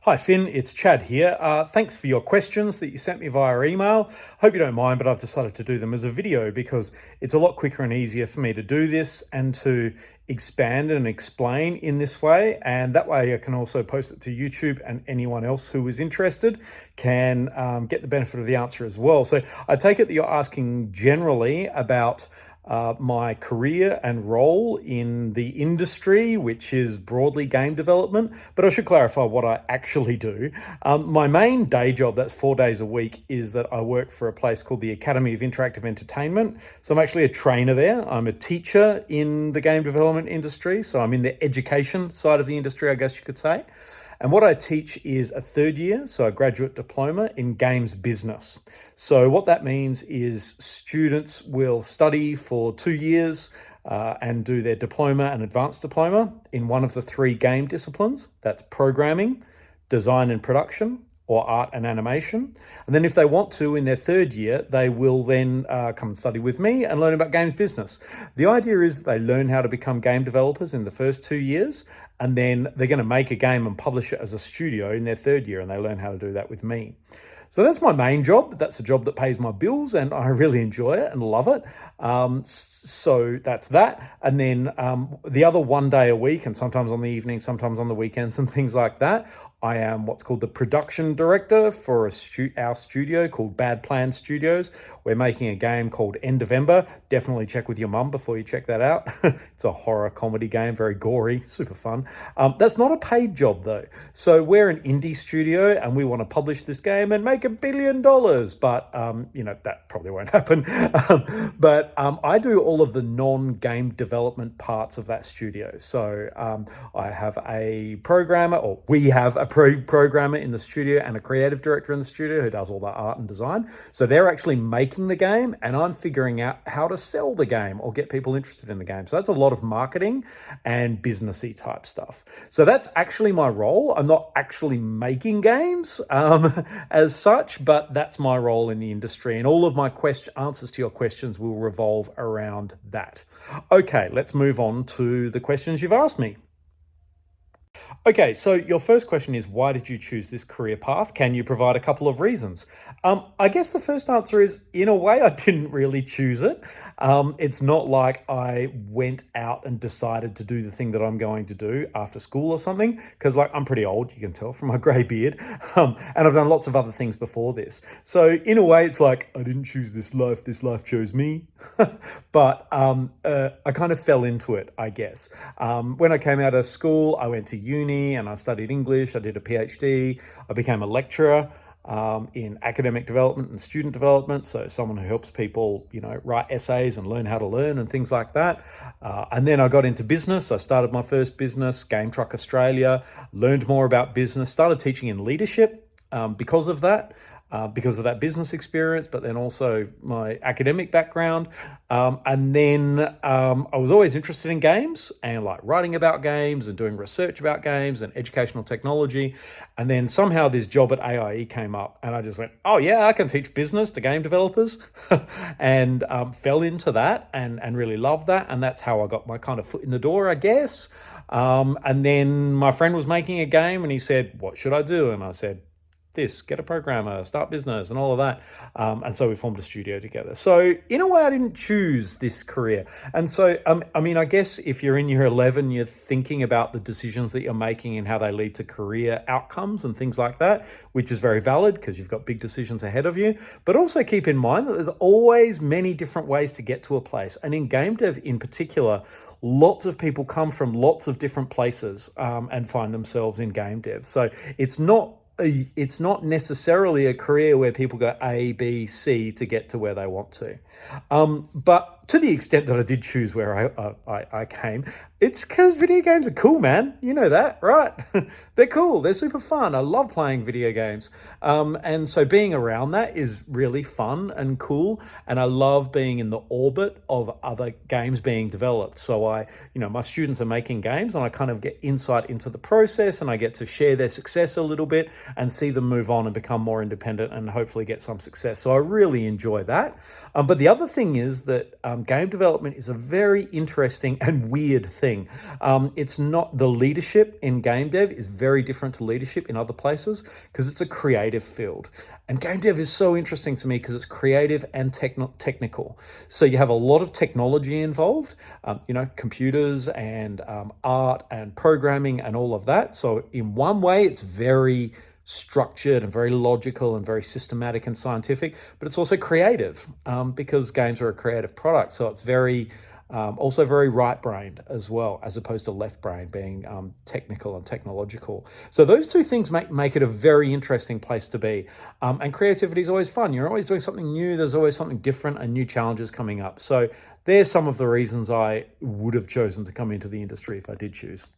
Hi Finn, it's Chad here. Thanks for your questions that you sent me via email. Hope you don't mind, but I've decided to do them as a video because it's a lot quicker and easier for me to do this and to expand and explain in this way. And that way I can also post it to YouTube and anyone else who is interested can get the benefit of the answer as well. So I take it that you're asking generally about my career and role in the industry, which is broadly game development. But I should clarify what I actually do. My main day job, that's 4 days a week, is that I work for a place called the Academy of Interactive Entertainment. So I'm actually a trainer there. I'm a teacher in the game development industry. So I'm in the education side of the industry, I guess you could say. And what I teach is a third year, so a graduate diploma in games business. So what that means is students will study for 2 years and do their diploma and advanced diploma in one of the three game disciplines. That's programming, design and production, or art and animation. And then if they want to, in their third year, they will then come and study with me and learn about games business. The idea is that they learn how to become game developers in the first 2 years, and then they're going to make a game and publish it as a studio in their third year, and they learn how to do that with me. So that's my main job. That's the job that pays my bills, and I really enjoy it and love it. So that's that. And then the other 1 day a week, and sometimes on the evening, sometimes on the weekends and things like that, I am what's called the production director for our studio called Bad Plan Studios. We're making a game called End of Ember. Definitely check with your mum before you check that out. It's a horror comedy game, very gory, super fun. That's not a paid job though. So we're an indie studio and we want to publish this game and make $1 billion. But, that probably won't happen. But I do all of the non-game development parts of that studio. So I have a programmer, or we have a programmer in the studio and a creative director in the studio who does all the art and design. So they're actually making the game and I'm figuring out how to sell the game or get people interested in the game. So that's a lot of marketing and businessy type stuff. So that's actually my role. I'm not actually making games as such, but that's my role in the industry. And all of my answers to your questions will revolve around that. Okay, let's move on to the questions you've asked me. Okay, so your first question is, why did you choose this career path? Can you provide a couple of reasons? I guess the first answer is, in a way, I didn't really choose it. It's not like I went out and decided to do the thing that I'm going to do after school or something, because I'm pretty old, you can tell from my grey beard, and I've done lots of other things before this. So in a way, it's like, I didn't choose this life chose me. But I kind of fell into it, I guess. When I came out of school, I went to uni and I studied English. I did a PhD. I became a lecturer in academic development and student development. So someone who helps people, write essays and learn how to learn and things like that. And then I got into business. I started my first business, Game Truck Australia, learned more about business, started teaching in leadership because of that. Because of that business experience, but then also my academic background. And then I was always interested in games and writing about games and doing research about games and educational technology. And then somehow this job at AIE came up and I just went, oh yeah, I can teach business to game developers and fell into that and really loved that. And that's how I got my kind of foot in the door, I guess. And then my friend was making a game and he said, what should I do? And I said, get a programmer, start business and all of that. And so we formed a studio together. So in a way, I didn't choose this career. And so, I guess if you're in year 11, you're thinking about the decisions that you're making and how they lead to career outcomes and things like that, which is very valid because you've got big decisions ahead of you. But also keep in mind that there's always many different ways to get to a place. And in game dev in particular, lots of people come from lots of different places and find themselves in game dev. So it's not necessarily a career where people go A, B, C to get to where they want to. But to the extent that I did choose where I came, it's because video games are cool, man. You know that, right? They're cool. They're super fun. I love playing video games. And so being around that is really fun and cool. And I love being in the orbit of other games being developed. So my students are making games and I kind of get insight into the process and I get to share their success a little bit and see them move on and become more independent and hopefully get some success. So I really enjoy that. But the other thing is that game development is a very interesting and weird thing. It's not, the leadership in game dev is very different to leadership in other places because it's a creative field. And game dev is so interesting to me because it's creative and technical. So you have a lot of technology involved, computers and art and programming and all of that. So in one way, it's very structured and very logical and very systematic and scientific, but it's also creative because games are a creative product. So it's very also very right-brained as well, as opposed to left-brained being technical and technological. So those two things make it a very interesting place to be. And creativity is always fun. You're always doing something new. There's always something different and new challenges coming up. So there's some of the reasons I would have chosen to come into the industry if I did choose.